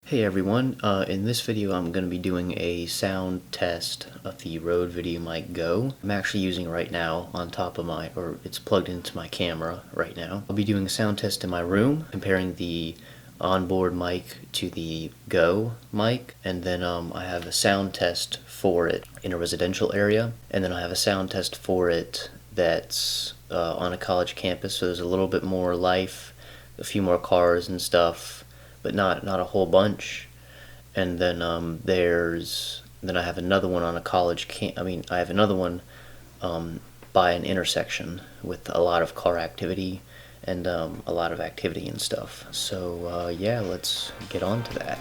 Hey everyone, in this video I'm going to be doing a sound test of the Rode VideoMic Go. I'm actually using it right now on top of it's plugged into my camera right now. I'll be doing a sound test in my room, comparing the onboard mic to the Go mic, and then I have a sound test for it in a residential area, and then I have a sound test for it that's on a college campus, so there's a little bit more life, a few more cars and stuff, but not a whole bunch. And then I have another one on a college I have another one by an intersection with a lot of car activity and a lot of activity and stuff. So yeah, let's get on to that.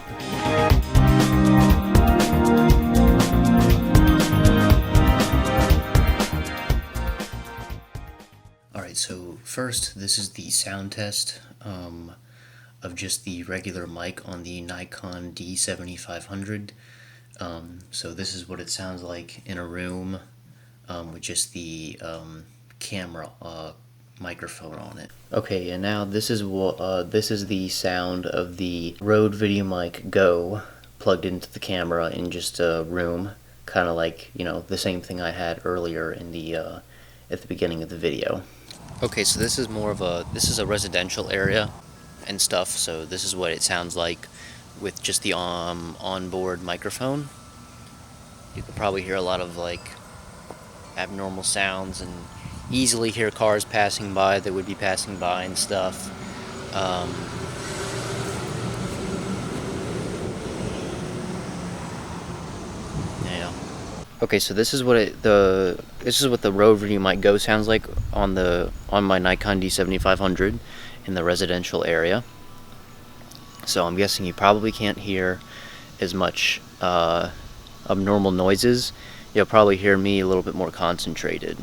Alright, so first, this is the sound test of just the regular mic on the Nikon D7500. So this is what it sounds like in a room with just the camera microphone on it. Okay, and now this is the sound of the Rode VideoMic Go plugged into the camera in just a room, kind of like, you know, the same thing I had earlier in the at the beginning of the video. Okay, so this is a residential area and stuff, so this is what it sounds like with just the onboard microphone. You can probably hear a lot of like abnormal sounds and easily hear cars passing by that would be passing by and stuff. Yeah. Okay, so this is what the Rode VideoMic Go sounds like on my Nikon D7500 in the residential area. So I'm guessing you probably can't hear as much abnormal noises. You'll probably hear me a little bit more concentrated.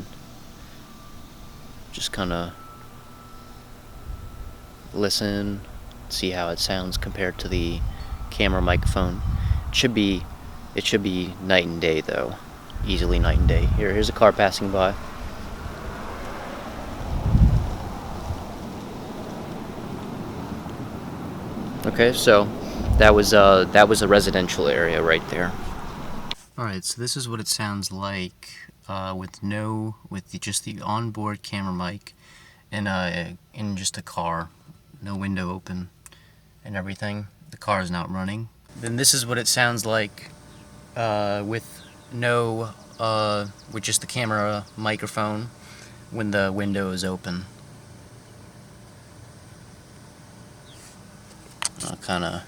Just kind of listen, see how it sounds compared to the camera microphone. It should be night and day though. Easily night and day. Here's a car passing by. Okay, so that was a residential area right there. Alright, so this is what it sounds like with just the onboard camera mic in just a car, no window open and everything. The car is not running. Then this is what it sounds like with just the camera microphone when the window is open. I'll kind of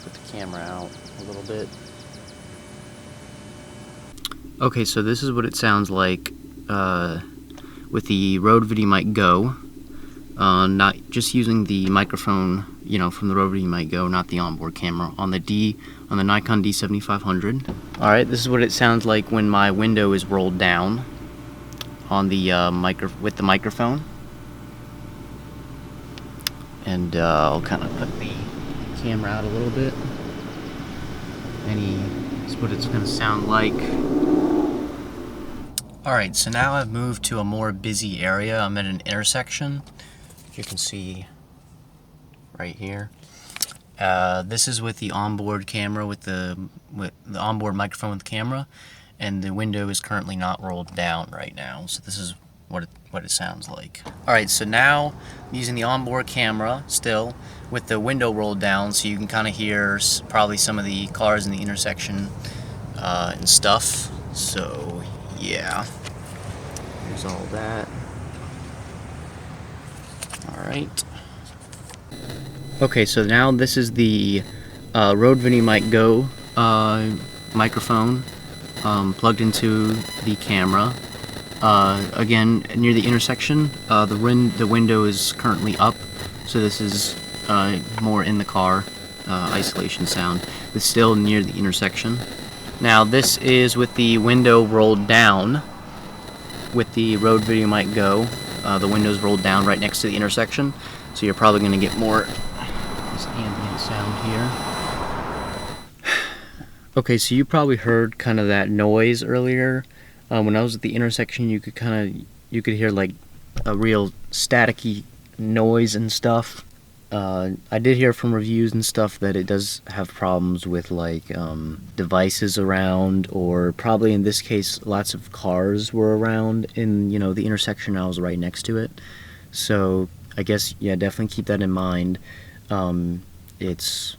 put the camera out a little bit. Okay, so this is what it sounds like with the Rode VideoMic Go, not just using the microphone, you know, from the Rode VideoMic Go, not the onboard camera, on the Nikon D7500. All right, this is what it sounds like when my window is rolled down on the with the microphone. And I'll kind of put the camera out a little bit. This is what it's going to sound like. Alright, so now I've moved to a more busy area. I'm at an intersection. You can see right here. This is with the onboard camera, with the onboard microphone with the camera, and the window is currently not rolled down right now. So this is what it sounds like. Alright, so now I'm using the onboard camera still with the window rolled down, so you can kind of hear probably some of the cars in the intersection and stuff. So yeah, there's all that. Alright. Okay, so now this is the Rode VideoMic Go microphone plugged into the camera. Again, near the intersection, the window is currently up, so this is more in the car isolation sound. It's still near the intersection. Now this is with the window rolled down with the Rode VideoMic Go. The window's rolled down right next to the intersection, so you're probably going to get more this ambient sound here. Okay, so you probably heard kind of that noise earlier. When I was at the intersection, you could hear like a real staticky noise and stuff. I did hear from reviews and stuff that it does have problems with like devices around, or probably in this case lots of cars were around in, you know, the intersection. I was right next to it, so I guess, yeah, definitely keep that in mind. It's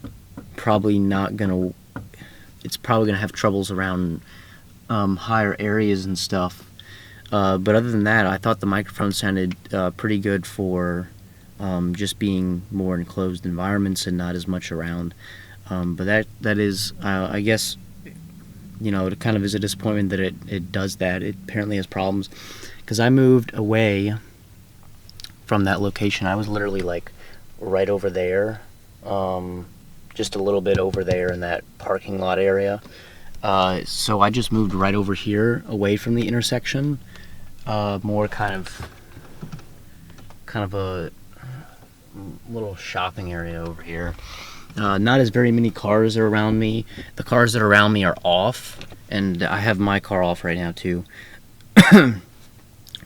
probably not gonna it's probably gonna have troubles around higher areas and stuff, but other than that, I thought the microphone sounded pretty good for just being more enclosed environments and not as much around. But that is, I guess, you know, it kind of is a disappointment that it does that. It apparently has problems, because I moved away from that location. I was literally like right over there, just a little bit over there in that parking lot area. So I just moved right over here, away from the intersection, more kind of a little shopping area over here. Not as very many cars are around me. The cars that are around me are off, and I have my car off right now too.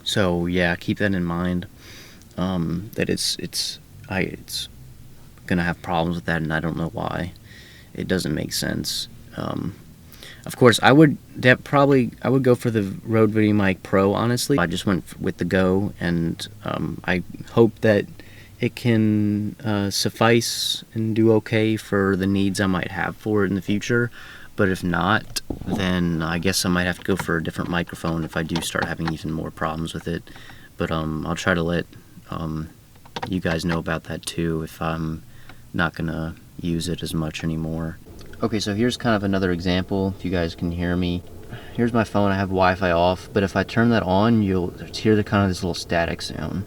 So yeah, keep that in mind. That it's gonna have problems with that, and I don't know why. It doesn't make sense. Of course, I would go for the Rode VideoMic Pro. Honestly, I just went with the Go, and I hope that it can suffice and do okay for the needs I might have for it in the future. But if not, then I guess I might have to go for a different microphone if I do start having even more problems with it. But I'll try to let you guys know about that too if I'm not gonna use it as much anymore. Okay, so here's kind of another example, if you guys can hear me. Here's my phone. I have Wi-Fi off, but if I turn that on, you'll hear the kind of this little static sound.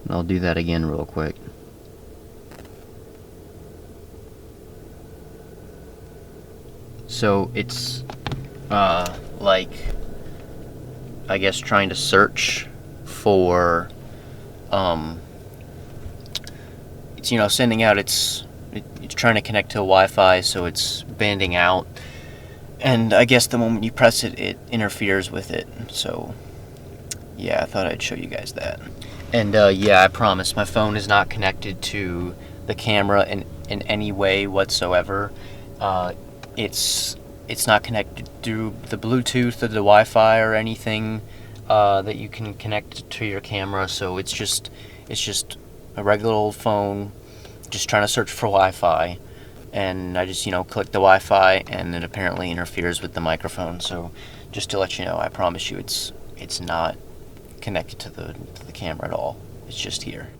And I'll do that again real quick. So it's like, I guess, trying to search for it's, you know, sending out, it's trying to connect to Wi-Fi, so it's banding out, and I guess the moment you press it, it interferes with it. So yeah, I thought I'd show you guys that. And yeah, I promise my phone is not connected to the camera in any way whatsoever. It's not connected through the Bluetooth or the Wi-Fi or anything that you can connect to your camera. So it's just a regular old phone, just trying to search for Wi-Fi, and I just, you know, click the Wi-Fi, and it apparently interferes with the microphone. So just to let you know, I promise you, it's not connected to the camera at all. It's just here.